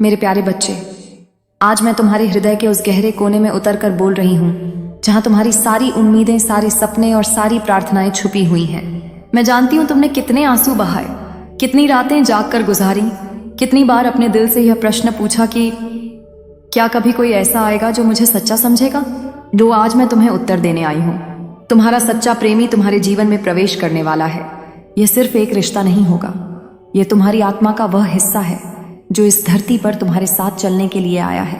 मेरे प्यारे बच्चे, आज मैं तुम्हारे हृदय के उस गहरे कोने में उतर कर बोल रही हूँ जहाँ तुम्हारी सारी उम्मीदें, सारे सपने और सारी प्रार्थनाएं छुपी हुई हैं। मैं जानती हूँ तुमने कितने आंसू बहाए, कितनी रातें जाग कर गुजारी, कितनी बार अपने दिल से यह प्रश्न पूछा कि क्या कभी कोई ऐसा आएगा जो मुझे सच्चा समझेगा। लो, आज मैं तुम्हें उत्तर देने आई हूँ। तुम्हारा सच्चा प्रेमी तुम्हारे जीवन में प्रवेश करने वाला है। यह सिर्फ एक रिश्ता नहीं होगा, यह तुम्हारी आत्मा का वह हिस्सा है जो इस धरती पर तुम्हारे साथ चलने के लिए आया है।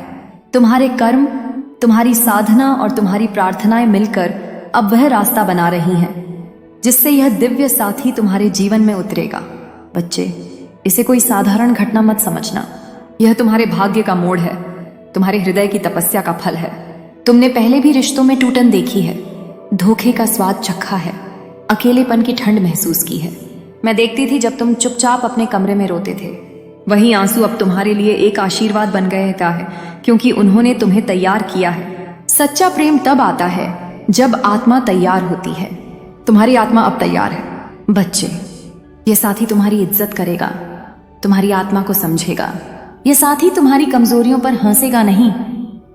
तुम्हारे कर्म, तुम्हारी साधना और तुम्हारी प्रार्थनाएं मिलकर अब वह रास्ता बना रही हैं जिससे यह दिव्य साथी तुम्हारे जीवन में उतरेगा। बच्चे, इसे कोई साधारण घटना मत समझना। यह तुम्हारे भाग्य का मोड़ है, तुम्हारे हृदय की तपस्या का फल है। तुमने पहले भी रिश्तों में टूटन देखी है, धोखे का स्वाद चखा है, अकेलेपन की ठंड महसूस की है। मैं देखती थी जब तुम चुपचाप अपने कमरे में रोते थे। वही आंसू अब तुम्हारे लिए एक आशीर्वाद बन गए है, क्योंकि उन्होंने तुम्हें तैयार किया है। सच्चा प्रेम तब आता है जब आत्मा तैयार होती है। तुम्हारी आत्मा अब तैयार है। बच्चे, यह साथी तुम्हारी इज्जत करेगा, तुम्हारी आत्मा को समझेगा। यह साथी तुम्हारी कमजोरियों पर हंसेगा नहीं,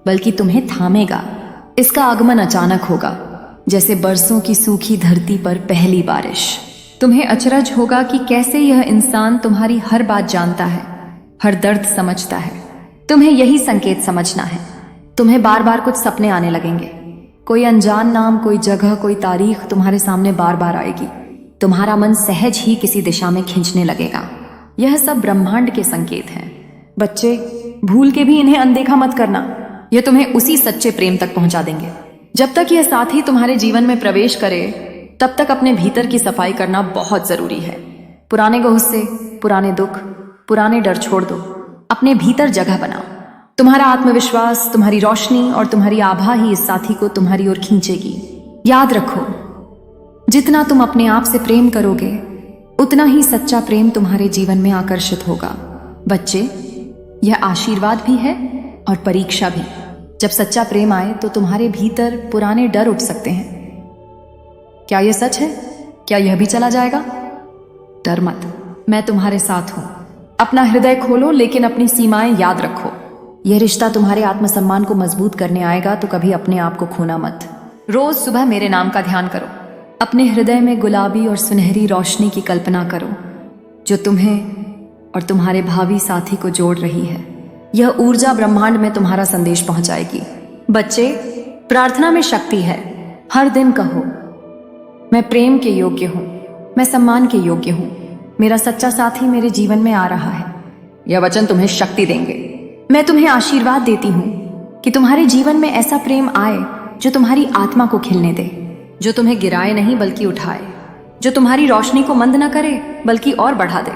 बल्कि तुम्हें थामेगा। इसका आगमन अचानक होगा, जैसे बरसों की सूखी धरती पर पहली बारिश। तुम्हें अचरज होगा कि कैसे यह इंसान तुम्हारी हर बात जानता है, हर दर्द समझता है। तुम्हें यही संकेत समझना है। तुम्हें बार बार कुछ सपने आने लगेंगे, कोई अनजान नाम, कोई जगह, कोई तारीख तुम्हारे सामने बार बार आएगी। तुम्हारा मन सहज ही किसी दिशा में खींचने लगेगा। यह सब ब्रह्मांड के संकेत हैं। बच्चे, भूल के भी इन्हें अनदेखा मत करना। यह तुम्हें उसी सच्चे प्रेम तक पहुंचा देंगे। जब तक यह साथी तुम्हारे जीवन में प्रवेश करे, तब तक अपने भीतर की सफाई करना बहुत जरूरी है। पुराने गुस्से, पुराने दुख, पुराने डर छोड़ दो। अपने भीतर जगह बनाओ। तुम्हारा आत्मविश्वास, तुम्हारी रोशनी और तुम्हारी आभा ही इस साथी को तुम्हारी ओर खींचेगी। याद रखो, जितना तुम अपने आप से प्रेम करोगे, उतना ही सच्चा प्रेम तुम्हारे जीवन में आकर्षित होगा। बच्चे, यह आशीर्वाद भी है और परीक्षा भी। जब सच्चा प्रेम आए तो तुम्हारे भीतर पुराने डर उठ सकते हैं। क्या यह सच है? क्या यह भी चला जाएगा? डर मत, मैं तुम्हारे साथ हूं। अपना हृदय खोलो, लेकिन अपनी सीमाएं याद रखो। यह रिश्ता तुम्हारे आत्मसम्मान को मजबूत करने आएगा, तो कभी अपने आप को खोना मत। रोज सुबह मेरे नाम का ध्यान करो। अपने हृदय में गुलाबी और सुनहरी रोशनी की कल्पना करो जो तुम्हें और तुम्हारे भावी साथी को जोड़ रही है। यह ऊर्जा ब्रह्मांड में तुम्हारा संदेश पहुंचाएगी। बच्चे, प्रार्थना में शक्ति है। हर दिन कहो, मैं प्रेम के योग्य हूं, मैं सम्मान के योग्य हूं, मेरा सच्चा साथी मेरे जीवन में आ रहा है। यह वचन तुम्हें शक्ति देंगे। मैं तुम्हें आशीर्वाद देती हूं कि तुम्हारे जीवन में ऐसा प्रेम आए जो तुम्हारी आत्मा को खिलने दे, जो तुम्हें गिराए नहीं बल्कि उठाए, जो तुम्हारी रोशनी को मंद न करे बल्कि और बढ़ा दे।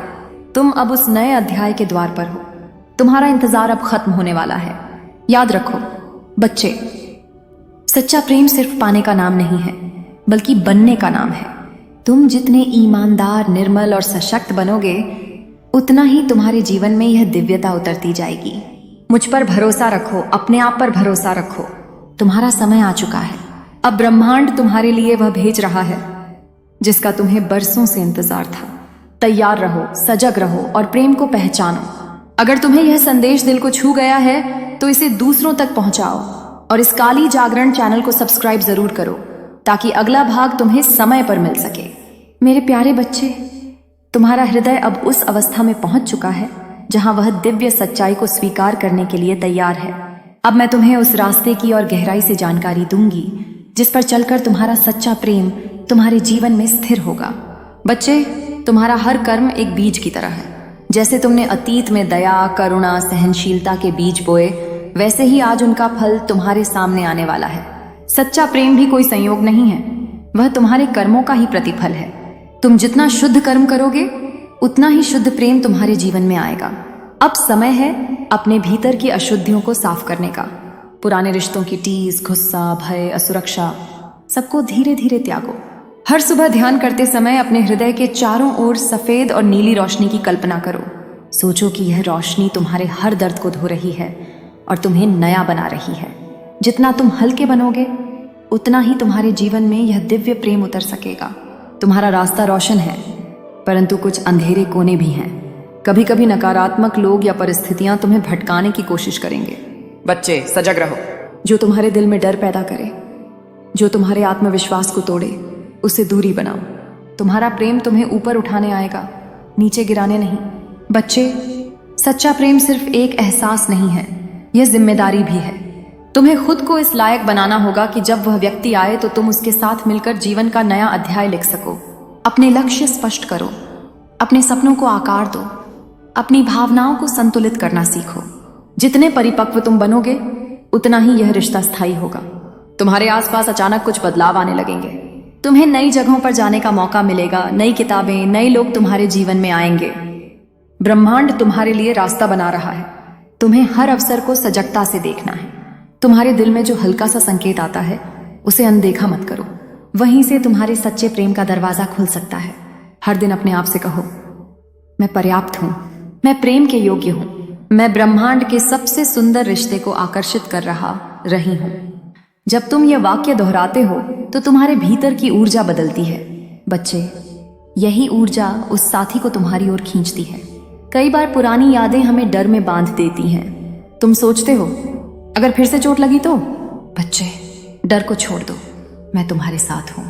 तुम अब उस नए अध्याय के द्वार पर हो। तुम्हारा इंतजार अब खत्म होने वाला है। याद रखो बच्चे, सच्चा प्रेम सिर्फ पाने का नाम नहीं है, बल्कि बनने का नाम है। तुम जितने ईमानदार, निर्मल और सशक्त बनोगे, उतना ही तुम्हारे जीवन में यह दिव्यता उतरती जाएगी। मुझ पर भरोसा रखो, अपने आप पर भरोसा रखो। तुम्हारा समय आ चुका है। अब ब्रह्मांड तुम्हारे लिए वह भेज रहा है जिसका तुम्हें बरसों से इंतजार था। तैयार रहो, सजग रहो और प्रेम को पहचानो। अगर तुम्हें यह संदेश दिल को छू गया है तो इसे दूसरों तक पहुंचाओ और इस काली जागरण चैनल को सब्सक्राइब जरूर करो, ताकि अगला भाग तुम्हें समय पर मिल सके। मेरे प्यारे बच्चे, तुम्हारा हृदय अब उस अवस्था में पहुंच चुका है जहां वह दिव्य सच्चाई को स्वीकार करने के लिए तैयार है। अब मैं तुम्हें उस रास्ते की और गहराई से जानकारी दूंगी जिस पर चलकर तुम्हारा सच्चा प्रेम तुम्हारे जीवन में स्थिर होगा। बच्चे, तुम्हारा हर कर्म एक बीज की तरह है। जैसे तुमने अतीत में दया, करुणा, सहनशीलता के बीज बोए, वैसे ही आज उनका फल तुम्हारे सामने आने वाला है। सच्चा प्रेम भी कोई संयोग नहीं है, वह तुम्हारे कर्मों का ही प्रतिफल है। तुम जितना शुद्ध कर्म करोगे, उतना ही शुद्ध प्रेम तुम्हारे जीवन में आएगा। अब समय है अपने भीतर की अशुद्धियों को साफ करने का। पुराने रिश्तों की टीस, गुस्सा, भय, असुरक्षा, सबको धीरे धीरे त्यागो। हर सुबह ध्यान करते समय अपने हृदय के चारों ओर सफेद और नीली रोशनी की कल्पना करो। सोचो कि यह रोशनी तुम्हारे हर दर्द को धो रही है और तुम्हें नया बना रही है। जितना तुम हल्के बनोगे, उतना ही तुम्हारे जीवन में यह दिव्य प्रेम उतर सकेगा। तुम्हारा रास्ता रोशन है, परंतु कुछ अंधेरे कोने भी हैं। कभी कभी नकारात्मक लोग या परिस्थितियां तुम्हें भटकाने की कोशिश करेंगे। बच्चे सजग रहो। जो तुम्हारे दिल में डर पैदा करे, जो तुम्हारे आत्मविश्वास को तोड़े, उससे दूरी बनाओ। तुम्हारा प्रेम तुम्हें ऊपर उठाने आएगा, नीचे गिराने नहीं। बच्चे, सच्चा प्रेम सिर्फ एक एहसास नहीं है, यह जिम्मेदारी भी है। तुम्हें खुद को इस लायक बनाना होगा कि जब वह व्यक्ति आए तो तुम उसके साथ मिलकर जीवन का नया अध्याय लिख सको। अपने लक्ष्य स्पष्ट करो, अपने सपनों को आकार दो, अपनी भावनाओं को संतुलित करना सीखो। जितने परिपक्व तुम बनोगे उतना ही यह रिश्ता स्थायी होगा। तुम्हारे आसपास अचानक कुछ बदलाव आने लगेंगे। तुम्हें नई जगहों पर जाने का मौका मिलेगा, नई किताबें, नए लोग तुम्हारे जीवन में आएंगे। ब्रह्मांड तुम्हारे लिए रास्ता बना रहा है। तुम्हें हर अवसर को सजगता से देखना है। तुम्हारे दिल में जो हल्का सा संकेत आता है उसे अनदेखा मत करो। वहीं से तुम्हारे सच्चे प्रेम का दरवाजा खुल सकता है। हर दिन अपने आप से कहो, मैं पर्याप्त हूं, मैं प्रेम के योग्य हूं, मैं ब्रह्मांड के सबसे सुंदर रिश्ते को आकर्षित कर रही हूं। जब तुम ये वाक्य दोहराते हो तो तुम्हारे भीतर की ऊर्जा बदलती है। बच्चे, यही ऊर्जा उस साथी को तुम्हारी ओर खींचती है। कई बार पुरानी यादें हमें डर में बांध देती हैं। तुम सोचते हो अगर फिर से चोट लगी तो? बच्चे, डर को छोड़ दो, मैं तुम्हारे साथ हूं।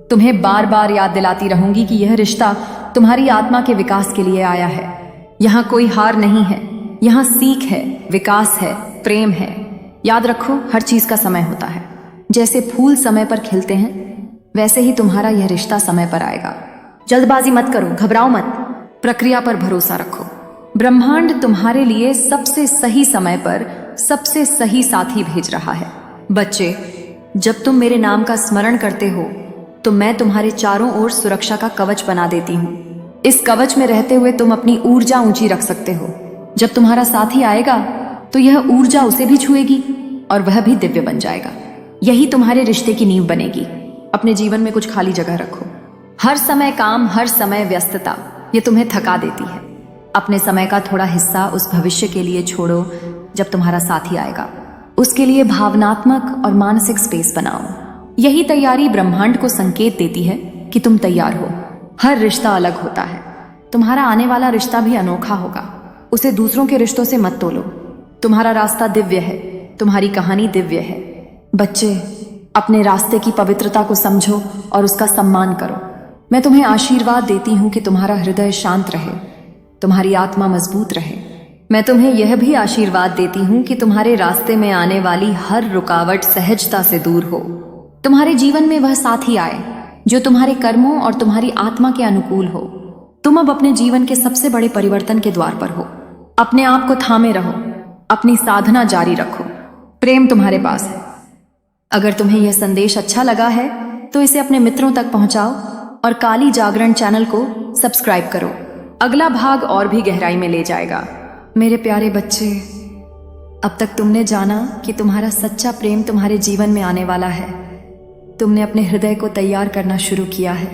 तुम्हें बार बार याद दिलाती रहूंगी कि यह रिश्ता तुम्हारी आत्मा के विकास के लिए आया है। यहाँ कोई हार नहीं है, यहाँ सीख है, विकास है, प्रेम है। याद रखो, हर चीज का समय होता है। जैसे फूल समय पर खिलते हैं वैसे ही तुम्हारा यह रिश्ता समय पर आएगा। जल्दबाजी मत करो, घबराओ मत, प्रक्रिया पर भरोसा रखो। ब्रह्मांड तुम्हारे लिए सबसे सही समय पर सबसे सही साथी भेज रहा है। बच्चे, जब तुम मेरे नाम का स्मरण करते हो तो मैं तुम्हारे चारों ओर सुरक्षा का कवच बना देती हूँ। इस कवच में रहते हुए तुम अपनी ऊर्जा ऊंची रख सकते हो। जब तुम्हारा साथी आएगा तो यह ऊर्जा उसे भी छुएगी और वह भी दिव्य बन जाएगा। यही तुम्हारे रिश्ते की नींव बनेगी। अपने जीवन में कुछ खाली जगह रखो। हर समय काम, हर समय व्यस्तता, ये तुम्हें थका देती है। अपने समय का थोड़ा हिस्सा उस भविष्य के लिए छोड़ो जब तुम्हारा साथी आएगा। उसके लिए भावनात्मक और मानसिक स्पेस बनाओ। यही तैयारी ब्रह्मांड को संकेत देती है कि तुम तैयार हो। हर रिश्ता अलग होता है। तुम्हारा आने वाला रिश्ता भी अनोखा होगा। उसे दूसरों के रिश्तों से मत तोलो। तुम्हारा रास्ता दिव्य है, तुम्हारी कहानी दिव्य है। बच्चे, अपने रास्ते की पवित्रता को समझो और उसका सम्मान करो। मैं तुम्हें आशीर्वाद देती हूँ कि तुम्हारा हृदय शांत रहे, तुम्हारी आत्मा मजबूत रहे। मैं तुम्हें यह भी आशीर्वाद देती हूँ कि तुम्हारे रास्ते में आने वाली हर रुकावट सहजता से दूर हो। तुम्हारे जीवन में वह साथी आए जो तुम्हारे कर्मों और तुम्हारी आत्मा के अनुकूल हो। तुम अब अपने जीवन के सबसे बड़े परिवर्तन के द्वार पर हो। अपने आप को थामे रहो, अपनी साधना जारी रखो। प्रेम तुम्हारे पास है। अगर तुम्हें यह संदेश अच्छा लगा है तो इसे अपने मित्रों तक पहुंचाओ और काली जागरण चैनल को सब्सक्राइब करो। अगला भाग और भी गहराई में ले जाएगा। मेरे प्यारे बच्चे, अब तक तुमने जाना कि तुम्हारा सच्चा प्रेम तुम्हारे जीवन में आने वाला है। तुमने अपने हृदय को तैयार करना शुरू किया है।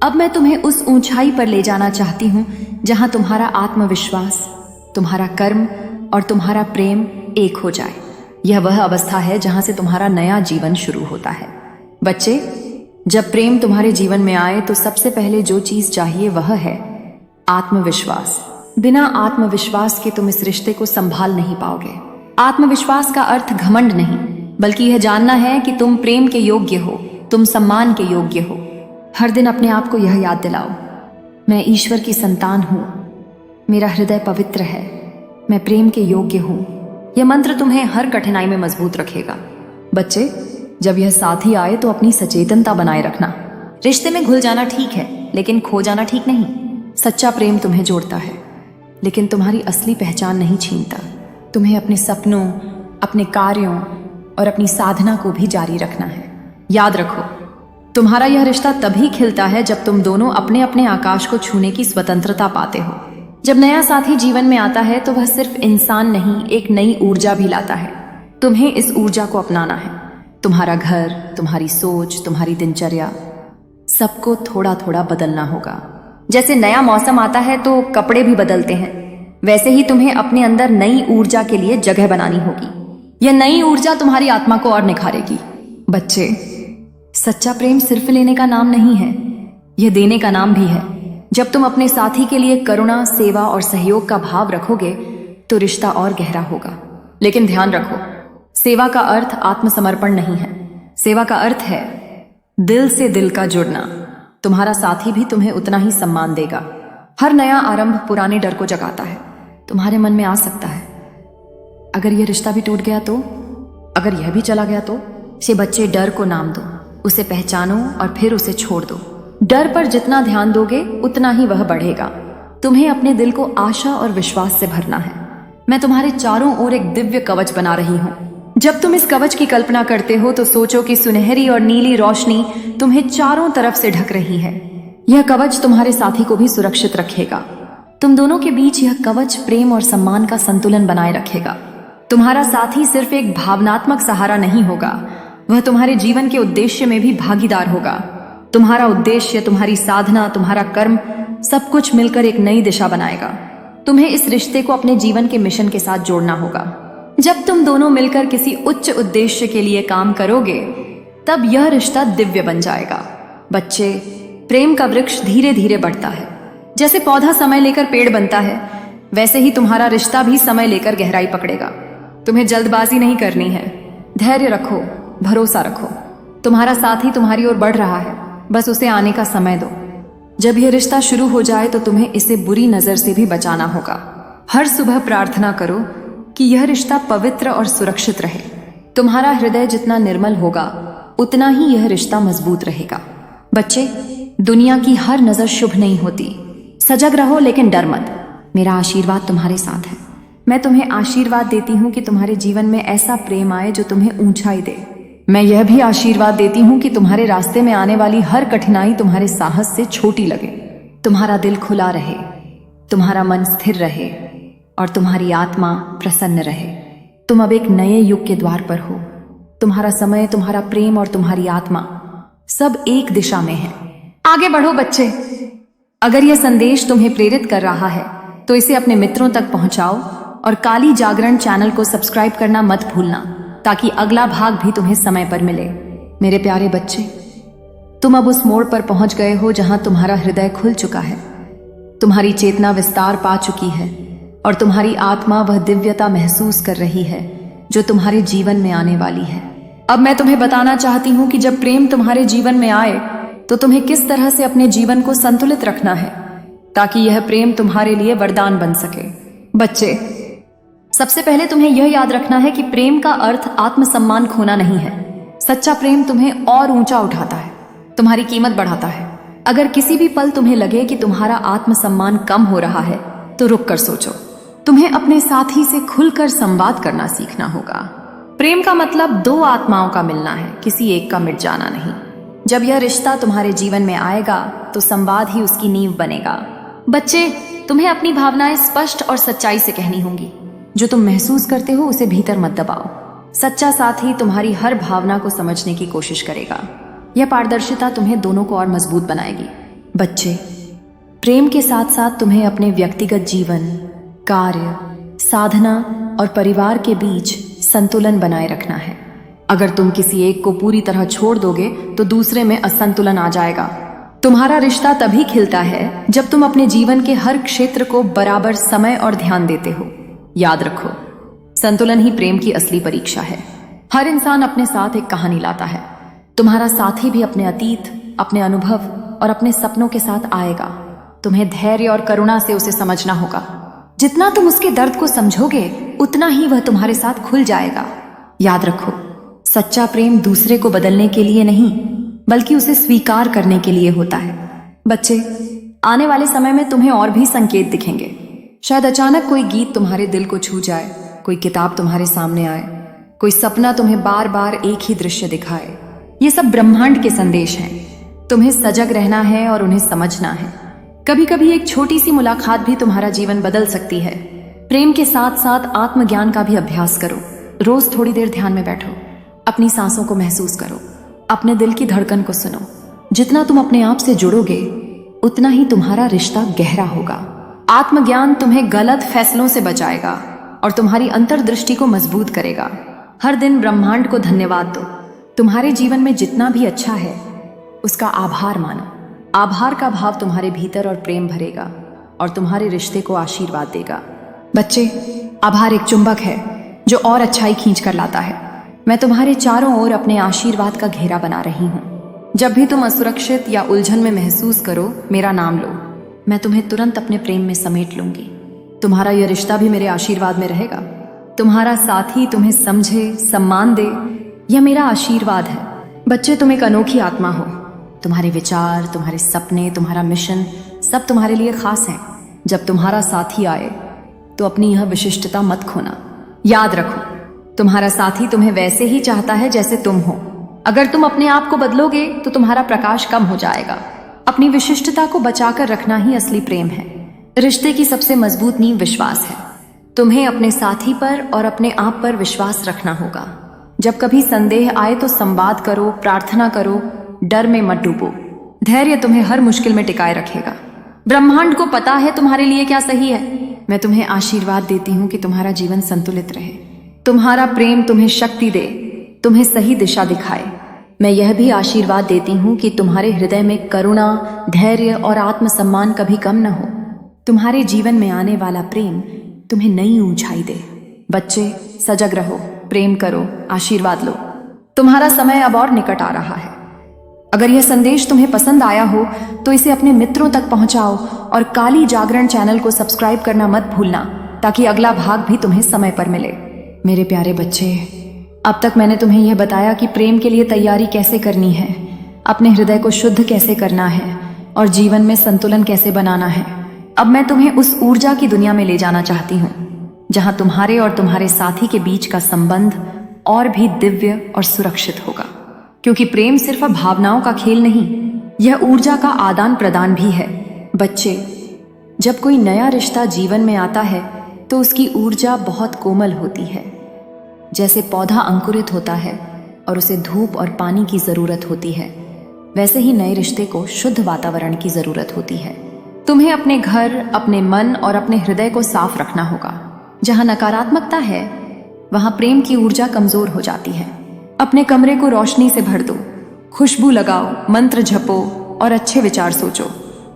अब मैं तुम्हें उस ऊंचाई पर ले जाना चाहती हूँ जहां तुम्हारा आत्मविश्वास, तुम्हारा कर्म और तुम्हारा प्रेम एक हो जाए। यह वह अवस्था है जहां से तुम्हारा नया जीवन शुरू होता है। बच्चे, जब प्रेम तुम्हारे जीवन में आए तो सबसे पहले जो चीज चाहिए वह है आत्मविश्वास। बिना आत्मविश्वास के तुम इस रिश्ते को संभाल नहीं पाओगे। आत्मविश्वास का अर्थ घमंड नहीं, बल्कि यह जानना है कि तुम प्रेम के योग्य हो, तुम सम्मान के योग्य हो। हर दिन अपने आप को यह याद दिलाओ, मैं ईश्वर की संतान हूं, मेरा हृदय पवित्र है, मैं प्रेम के योग्य हूं। यह मंत्र तुम्हें हर कठिनाई में मजबूत रखेगा। बच्चे, जब यह साथी आए तो अपनी सचेतनता बनाए रखना। रिश्ते में घुल जाना ठीक है, लेकिन खो जाना ठीक नहीं। सच्चा प्रेम तुम्हें जोड़ता है, लेकिन तुम्हारी असली पहचान नहीं छीनता। तुम्हें अपने सपनों, अपने कार्यों और अपनी साधना को भी जारी रखना है। याद रखो, तुम्हारा यह रिश्ता तभी खिलता है जब तुम दोनों अपने अपने आकाश को छूने की स्वतंत्रता पाते हो। जब नया साथी जीवन में आता है तो वह सिर्फ इंसान नहीं, एक नई ऊर्जा भी लाता है। तुम्हें इस ऊर्जा को अपनाना है। तुम्हारा घर, तुम्हारी सोच, तुम्हारी दिनचर्या, सबको थोड़ा थोड़ा बदलना होगा। जैसे नया मौसम आता है तो कपड़े भी बदलते हैं, वैसे ही तुम्हें अपने अंदर नई ऊर्जा के लिए जगह बनानी होगी। यह नई ऊर्जा तुम्हारी आत्मा को और निखारेगी। बच्चे, सच्चा प्रेम सिर्फ लेने का नाम नहीं है, यह देने का नाम भी है। जब तुम अपने साथी के लिए करुणा, सेवा और सहयोग का भाव रखोगे तो रिश्ता और गहरा होगा। लेकिन ध्यान रखो, सेवा का अर्थ आत्मसमर्पण नहीं है। सेवा का अर्थ है दिल से दिल का जुड़ना। तुम्हारा साथी भी तुम्हें उतना ही सम्मान देगा। हर नया आरंभ पुराने डर को जगाता है। तुम्हारे मन में आ सकता है, अगर यह रिश्ता भी टूट गया तो, अगर यह भी चला गया तो। से बच्चे, डर को नाम दो, उसे पहचानो और फिर उसे छोड़ दो। डर पर जितना ध्यान दोगे उतना ही वह बढ़ेगा। तुम्हें अपने दिल को आशा और विश्वास से भरना है। मैं तुम्हारे चारों ओर एक दिव्य कवच बना रही हूँ। जब तुम इस कवच की कल्पना करते हो तो सोचो कि सुनहरी और नीली रोशनी तुम्हें चारों तरफ से ढक रही है। यह कवच तुम्हारे साथी को भी सुरक्षित रखेगा। तुम दोनों के बीच यह कवच प्रेम और सम्मान का संतुलन बनाए रखेगा। तुम्हारा साथी सिर्फ एक भावनात्मक सहारा नहीं होगा, वह तुम्हारे जीवन के उद्देश्य में भी भागीदार होगा। तुम्हारा उद्देश्य, तुम्हारी साधना, तुम्हारा कर्म, सब कुछ मिलकर एक नई दिशा बनाएगा। तुम्हें इस रिश्ते को अपने जीवन के मिशन के साथ जोड़ना होगा। जब तुम दोनों मिलकर किसी उच्च उद्देश्य के लिए काम करोगे तब यह रिश्ता दिव्य बन जाएगा। बच्चे, प्रेम का वृक्ष धीरे धीरे बढ़ता है। जैसे पौधा समय लेकर पेड़ बनता है, वैसे ही तुम्हारा रिश्ता भी समय लेकर गहराई पकड़ेगा। तुम्हें जल्दबाजी नहीं करनी है। धैर्य रखो, भरोसा रखो। तुम्हारा साथी तुम्हारी ओर बढ़ रहा है, बस उसे आने का समय दो। जब यह रिश्ता शुरू हो जाए तो तुम्हें इसे बुरी नजर से भी बचाना होगा। हर सुबह प्रार्थना करो कि यह रिश्ता पवित्र और सुरक्षित रहे। तुम्हारा हृदय जितना निर्मल होगा उतना ही यह रिश्ता मजबूत रहेगा। बच्चे, दुनिया की हर नजर शुभ नहीं होती। सजग रहो लेकिन डर मत। मेरा आशीर्वाद तुम्हारे साथ है। मैं तुम्हें आशीर्वाद देती हूँ कि तुम्हारे जीवन में ऐसा प्रेम आए जो तुम्हें ऊंचाई दे। मैं यह भी आशीर्वाद देती हूँ कि तुम्हारे रास्ते में आने वाली हर कठिनाई तुम्हारे साहस से छोटी लगे। तुम्हारा दिल खुला रहे, तुम्हारा मन स्थिर रहे और तुम्हारी आत्मा प्रसन्न रहे। तुम अब एक नए युग के द्वार पर हो। तुम्हारा समय, तुम्हारा प्रेम और तुम्हारी आत्मा सब एक दिशा में है। आगे बढ़ो बच्चे। अगर यह संदेश तुम्हें प्रेरित कर रहा है तो इसे अपने मित्रों तक पहुंचाओ और काली जागरण चैनल को सब्सक्राइब करना मत भूलना, ताकि अगला भाग भी तुम्हें समय पर मिले। मेरे प्यारे बच्चे, तुम अब उस मोड़ पर पहुंच गए हो जहां तुम्हारा हृदय खुल चुका है। तुम्हारी चेतना विस्तार पा चुकी है और तुम्हारी आत्मा वह दिव्यता महसूस कर रही है जो तुम्हारे जीवन में आने वाली है। अब मैं तुम्हें बताना चाहती हूं कि जब प्रेम तुम्हारे जीवन में आए तो तुम्हें किस तरह से अपने जीवन को संतुलित रखना है ताकि यह प्रेम तुम्हारे लिए वरदान बन सके। बच्चे, सबसे पहले तुम्हें यह याद रखना है कि प्रेम का अर्थ आत्मसम्मान खोना नहीं है। सच्चा प्रेम तुम्हें और ऊंचा उठाता है, तुम्हारी कीमत बढ़ाता है। अगर किसी भी पल तुम्हें लगे कि तुम्हारा आत्मसम्मान कम हो रहा है तो रुक कर सोचो। तुम्हें अपने साथी से खुलकर संवाद करना सीखना होगा। प्रेम का मतलब दो आत्माओं का मिलना है, किसी एक का मिट जाना नहीं। जब यह रिश्ता तुम्हारे जीवन में आएगा तो संवाद ही उसकी नींव बनेगा। बच्चे, तुम्हें अपनी भावनाएं स्पष्ट और सच्चाई से कहनी होंगी। जो तुम महसूस करते हो उसे भीतर मत दबाओ। सच्चा साथी तुम्हारी हर भावना को समझने की कोशिश करेगा। यह पारदर्शिता तुम्हें दोनों को और मजबूत बनाएगी। बच्चे, प्रेम के साथ साथ तुम्हें अपने व्यक्तिगत जीवन, कार्य, साधना और परिवार के बीच संतुलन बनाए रखना है। अगर तुम किसी एक को पूरी तरह छोड़ दोगे तो दूसरे में असंतुलन आ जाएगा। तुम्हारा रिश्ता तभी खिलता है जब तुम अपने जीवन के हर क्षेत्र को बराबर समय और ध्यान देते हो। याद रखो, संतुलन ही प्रेम की असली परीक्षा है। हर इंसान अपने साथ एक कहानी लाता है। तुम्हारा साथी भी अपने अतीत, अपने अनुभव और अपने सपनों के साथ आएगा। तुम्हें धैर्य और करुणा से उसे समझना होगा। जितना तुम उसके दर्द को समझोगे उतना ही वह तुम्हारे साथ खुल जाएगा। याद रखो, सच्चा प्रेम दूसरे को बदलने के लिए नहीं बल्कि उसे स्वीकार करने के लिए होता है। बच्चे, आने वाले समय में तुम्हें और भी संकेत दिखेंगे। शायद अचानक कोई गीत तुम्हारे दिल को छू जाए, कोई किताब तुम्हारे सामने आए, कोई सपना तुम्हें बार बार एक ही दृश्य दिखाए। ये सब ब्रह्मांड के संदेश हैं। तुम्हें सजग रहना है और उन्हें समझना है। कभी कभी एक छोटी सी मुलाकात भी तुम्हारा जीवन बदल सकती है। प्रेम के साथ साथ आत्मज्ञान का भी अभ्यास करो। रोज थोड़ी देर ध्यान में बैठो, अपनी सांसों को महसूस करो, अपने दिल की धड़कन को सुनो। जितना तुम अपने आप से जुड़ोगे उतना ही तुम्हारा रिश्ता गहरा होगा। आत्मज्ञान तुम्हें गलत फैसलों से बचाएगा और तुम्हारी अंतर्दृष्टि को मजबूत करेगा। हर दिन ब्रह्मांड को धन्यवाद दो। तुम्हारे जीवन में जितना भी अच्छा है उसका आभार मानो। आभार का भाव तुम्हारे भीतर और प्रेम भरेगा और तुम्हारे रिश्ते को आशीर्वाद देगा। बच्चे, आभार एक चुंबक है जो और अच्छाई खींच कर लाता है। मैं तुम्हारे चारों ओर अपने आशीर्वाद का घेरा बना रही हूँ। जब भी तुम असुरक्षित या उलझन में महसूस करो, मेरा नाम लो, मैं तुम्हें तुरंत अपने प्रेम में समेट लूंगी। तुम्हारा यह रिश्ता भी मेरे आशीर्वाद में रहेगा। तुम्हारा साथी तुम्हें समझे, सम्मान दे, यह मेरा आशीर्वाद है। बच्चे, तुम एक अनोखी आत्मा हो। तुम्हारे विचार, तुम्हारे सपने, तुम्हारा मिशन सब तुम्हारे लिए खास हैं। जब तुम्हारा साथी आए तो अपनी यह विशिष्टता मत खोना। याद रखो, तुम्हारा साथी तुम्हें वैसे ही चाहता है जैसे तुम हो। अगर तुम अपने आप को बदलोगे तो तुम्हारा प्रकाश कम हो जाएगा। अपनी विशिष्टता को बचाकर रखना ही असली प्रेम है। रिश्ते की सबसे मजबूत नींव विश्वास है। तुम्हें अपने साथी पर और अपने आप पर विश्वास रखना होगा। जब कभी संदेह आए तो संवाद करो, प्रार्थना करो, डर में मत डूबो। धैर्य तुम्हें हर मुश्किल में टिकाए रखेगा। ब्रह्मांड को पता है तुम्हारे लिए क्या सही है। मैं तुम्हें आशीर्वाद देती हूँ कि तुम्हारा जीवन संतुलित रहे। तुम्हारा प्रेम तुम्हें शक्ति दे, तुम्हें सही दिशा दिखाए। मैं यह भी आशीर्वाद देती हूँ कि तुम्हारे हृदय में करुणा, धैर्य और आत्मसम्मान कभी कम न हो। तुम्हारे जीवन में आने वाला प्रेम तुम्हें नई ऊंचाई दे। बच्चे, सजग रहो, प्रेम करो, आशीर्वाद लो। तुम्हारा समय अब और निकट आ रहा है। अगर यह संदेश तुम्हें पसंद आया हो तो इसे अपने मित्रों तक पहुंचाओ और काली जागरण चैनल को सब्सक्राइब करना मत भूलना, ताकि अगला भाग भी तुम्हें समय पर मिले। मेरे प्यारे बच्चे, अब तक मैंने तुम्हें यह बताया कि प्रेम के लिए तैयारी कैसे करनी है, अपने हृदय को शुद्ध कैसे करना है और जीवन में संतुलन कैसे बनाना है। अब मैं तुम्हें उस ऊर्जा की दुनिया में ले जाना चाहती हूँ जहाँ तुम्हारे और तुम्हारे साथी के बीच का संबंध और भी दिव्य और सुरक्षित होगा। क्योंकि प्रेम सिर्फ भावनाओं का खेल नहीं, यह ऊर्जा का आदान प्रदान भी है। बच्चे, जब कोई नया रिश्ता जीवन में आता है तो उसकी ऊर्जा बहुत कोमल होती है। जैसे पौधा अंकुरित होता है और उसे धूप और पानी की जरूरत होती है, वैसे ही नए रिश्ते को शुद्ध वातावरण की जरूरत होती है। तुम्हें अपने घर, अपने मन और अपने हृदय को साफ रखना होगा। जहां नकारात्मकता है वहां प्रेम की ऊर्जा कमजोर हो जाती है। अपने कमरे को रोशनी से भर दो, खुशबू लगाओ, मंत्र जपो और अच्छे विचार सोचो।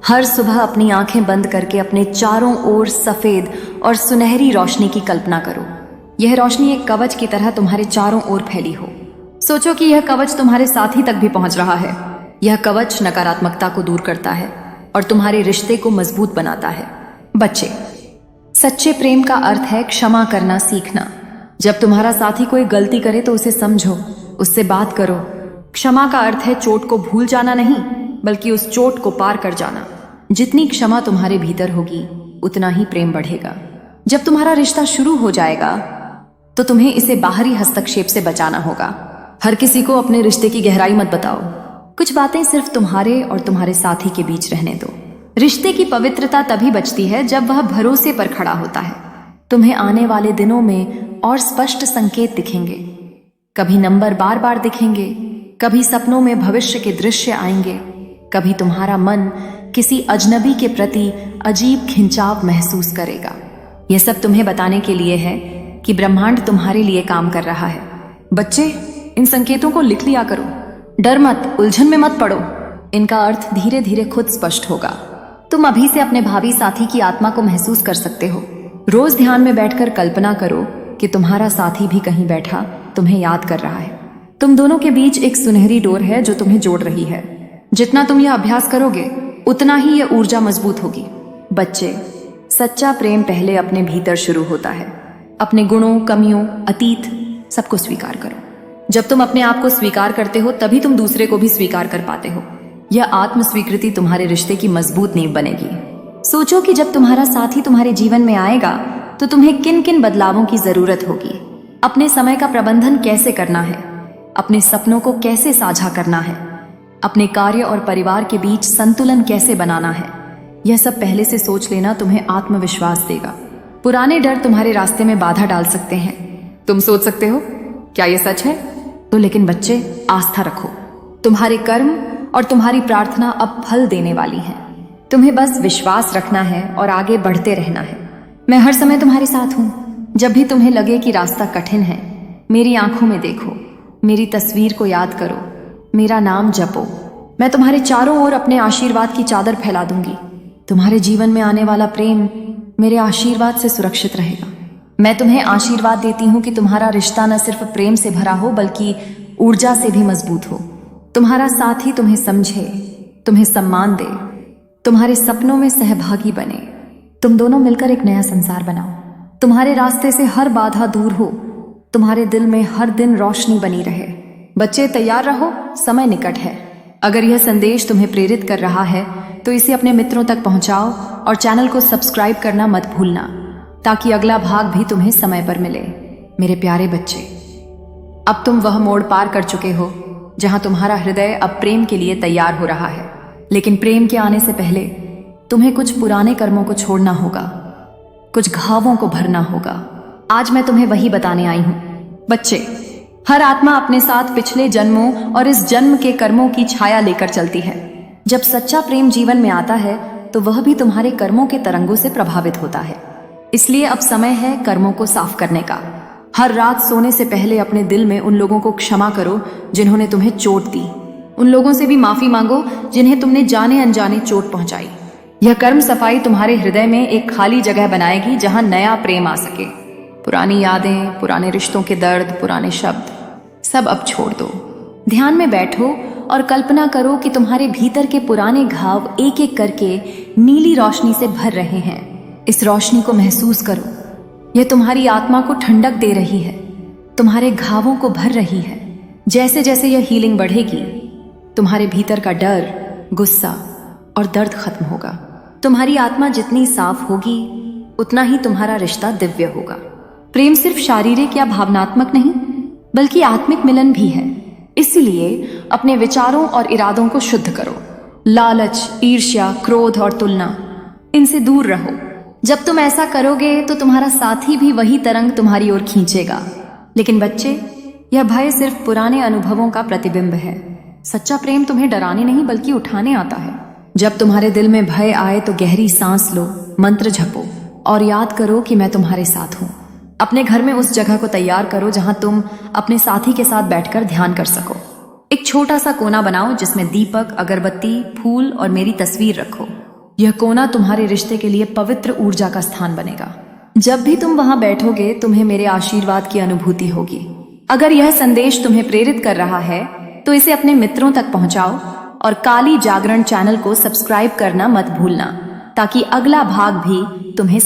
हर सुबह अपनी आंखें बंद करके अपने चारों ओर सफेद और सुनहरी रोशनी की कल्पना करो। यह रोशनी एक कवच की तरह तुम्हारे चारों ओर फैली हो। सोचो कि यह कवच तुम्हारे साथी तक भी पहुंच रहा है। यह कवच नकारात्मकता को दूर करता है और तुम्हारे रिश्ते को मजबूत बनाता है। बच्चे, सच्चे प्रेम का अर्थ है क्षमा करना सीखना। जब तुम्हारा साथी कोई गलती करे तो उसे समझो, उससे बात करो। क्षमा का अर्थ है चोट को भूल जाना नहीं, बल्कि उस चोट को पार कर जाना। जितनी क्षमा तुम्हारे भीतर होगी उतना ही प्रेम बढ़ेगा। जब तुम्हारा रिश्ता शुरू हो जाएगा तो तुम्हें इसे बाहरी हस्तक्षेप से बचाना होगा। हर किसी को अपने रिश्ते की गहराई मत बताओ। कुछ बातें सिर्फ तुम्हारे और तुम्हारे साथी के बीच रहने दो। रिश्ते की पवित्रता तभी बचती है जब वह भरोसे पर खड़ा होता है। तुम्हें आने वाले दिनों में और स्पष्ट संकेत दिखेंगे। कभी नंबर बार बार दिखेंगे, कभी सपनों में भविष्य के दृश्य आएंगे, कभी तुम्हारा मन किसी अजनबी के प्रति अजीब खिंचाव महसूस करेगा। यह सब तुम्हें बताने के लिए है कि ब्रह्मांड तुम्हारे लिए काम कर रहा है। बच्चे, इन संकेतों को लिख लिया करो। डर मत, उलझन में मत पड़ो। इनका अर्थ धीरे धीरे खुद स्पष्ट होगा। तुम अभी से अपने भावी साथी की आत्मा को महसूस कर सकते हो। रोज ध्यान में बैठकर कल्पना करो कि तुम्हारा साथी भी कहीं बैठा तुम्हें याद कर रहा है। तुम दोनों के बीच एक सुनहरी डोर है जो तुम्हें जोड़ रही है। जितना तुम यह अभ्यास करोगे उतना ही यह ऊर्जा मजबूत होगी। बच्चे, सच्चा प्रेम पहले अपने भीतर शुरू होता है। अपने गुणों, कमियों, अतीत सबको स्वीकार करो। जब तुम अपने आप को स्वीकार करते हो तभी तुम दूसरे को भी स्वीकार कर पाते हो। यह आत्म स्वीकृति तुम्हारे रिश्ते की मजबूत नींव बनेगी। सोचो कि जब तुम्हारा साथी तुम्हारे जीवन में आएगा तो तुम्हें किन किन बदलावों की जरूरत होगी। अपने समय का प्रबंधन कैसे करना है, अपने सपनों को कैसे साझा करना है, अपने कार्य और परिवार के बीच संतुलन कैसे बनाना है। यह सब पहले से सोच लेना तुम्हें आत्मविश्वास देगा। पुराने डर तुम्हारे रास्ते में बाधा डाल सकते हैं। तुम सोच सकते हो क्या यह सच है? तो लेकिन बच्चे, आस्था रखो। तुम्हारे कर्म और तुम्हारी प्रार्थना अब फल देने वाली है। तुम्हें बस विश्वास रखना है और आगे बढ़ते रहना है। मैं हर समय तुम्हारे साथ हूं। जब भी तुम्हें लगे कि रास्ता कठिन है, मेरी आंखों में देखो, मेरी तस्वीर को याद करो, मेरा नाम जपो मैं तुम्हारे चारों ओर अपने आशीर्वाद की चादर फैला दूंगी। तुम्हारे जीवन में आने वाला प्रेम मेरे आशीर्वाद से सुरक्षित रहेगा। मैं तुम्हें आशीर्वाद देती हूँ कि तुम्हारा रिश्ता न सिर्फ प्रेम से भरा हो बल्कि ऊर्जा से भी मजबूत हो। तुम्हारा साथी तुम्हें समझे, तुम्हें सम्मान दे, तुम्हारे सपनों में सहभागी बने। तुम दोनों मिलकर एक नया संसार बनाओ। तुम्हारे रास्ते से हर बाधा दूर हो, तुम्हारे दिल में हर दिन रोशनी बनी रहे। बच्चे तैयार रहो, समय निकट है। अगर यह संदेश तुम्हें प्रेरित कर रहा है तो इसे अपने मित्रों तक पहुंचाओ और चैनल को सब्सक्राइब करना मत भूलना, ताकि अगला भाग भी तुम्हें समय पर मिले। मेरे प्यारे बच्चे, अब तुम वह मोड़ पार कर चुके हो जहां तुम्हारा हृदय अब प्रेम के लिए तैयार हो रहा है। लेकिन प्रेम के आने से पहले तुम्हें कुछ पुराने कर्मों को छोड़ना होगा, कुछ घावों को भरना होगा। आज मैं तुम्हें वही बताने आई हूं। बच्चे, हर आत्मा अपने साथ पिछले जन्मों और इस जन्म के कर्मों की छाया लेकर चलती है। जब सच्चा प्रेम जीवन में आता है तो वह भी तुम्हारे कर्मों के तरंगों से प्रभावित होता है। इसलिए अब समय है कर्मों को साफ करने का। हर रात सोने से पहले अपने दिल में उन लोगों को क्षमा करो जिन्होंने तुम्हें चोट दी। उन लोगों से भी माफी मांगो जिन्हें तुमने जाने अनजाने चोट पहुंचाई। यह कर्म सफाई तुम्हारे हृदय में एक खाली जगह बनाएगी जहां नया प्रेम आ सके। पुरानी यादें, पुराने रिश्तों के दर्द, पुराने शब्द सब अब छोड़ दो। ध्यान में बैठो और कल्पना करो कि तुम्हारे भीतर के पुराने घाव एक एक करके नीली रोशनी से भर रहे हैं। इस रोशनी को महसूस करो, यह तुम्हारी आत्मा को ठंडक दे रही है, तुम्हारे घावों को भर रही है। जैसे जैसे यह हीलिंग बढ़ेगी, तुम्हारे भीतर का डर, गुस्सा और दर्द खत्म होगा। तुम्हारी आत्मा जितनी साफ होगी उतना ही तुम्हारा रिश्ता दिव्य होगा। प्रेम सिर्फ शारीरिक या भावनात्मक नहीं बल्कि आत्मिक मिलन भी है। इसलिए अपने विचारों और इरादों को शुद्ध करो। लालच, ईर्ष्या, क्रोध और तुलना, इनसे दूर रहो। जब तुम ऐसा करोगे तो तुम्हारा साथी भी वही तरंग तुम्हारी ओर खींचेगा। लेकिन बच्चे, यह भय सिर्फ पुराने अनुभवों का प्रतिबिंब है। सच्चा प्रेम तुम्हें डराने नहीं बल्कि उठाने आता है। जब तुम्हारे दिल में भय आए तो गहरी सांस लो, मंत्र जपो और याद करो कि मैं तुम्हारे साथ हूं। अपने घर में उस जगह को तैयार करो जहां तुम अपने साथी के साथ बैठकर ध्यान कर सको। एक छोटा सा कोना बनाओ जिसमें दीपक, अगरबत्ती, फूल और मेरी तस्वीर रखो। यह कोना तुम्हारे रिश्ते के लिए पवित्र ऊर्जा का स्थान बनेगा। जब भी तुम वहां बैठोगे तुम्हें मेरे आशीर्वाद की अनुभूति होगी। अगर यह संदेश तुम्हें प्रेरित कर रहा है तो इसे अपने मित्रों तक पहुंचाओ और काली जागरण चैनल को सब्सक्राइब करना मत भूलना, ताकि अगला भाग भी तुम्हें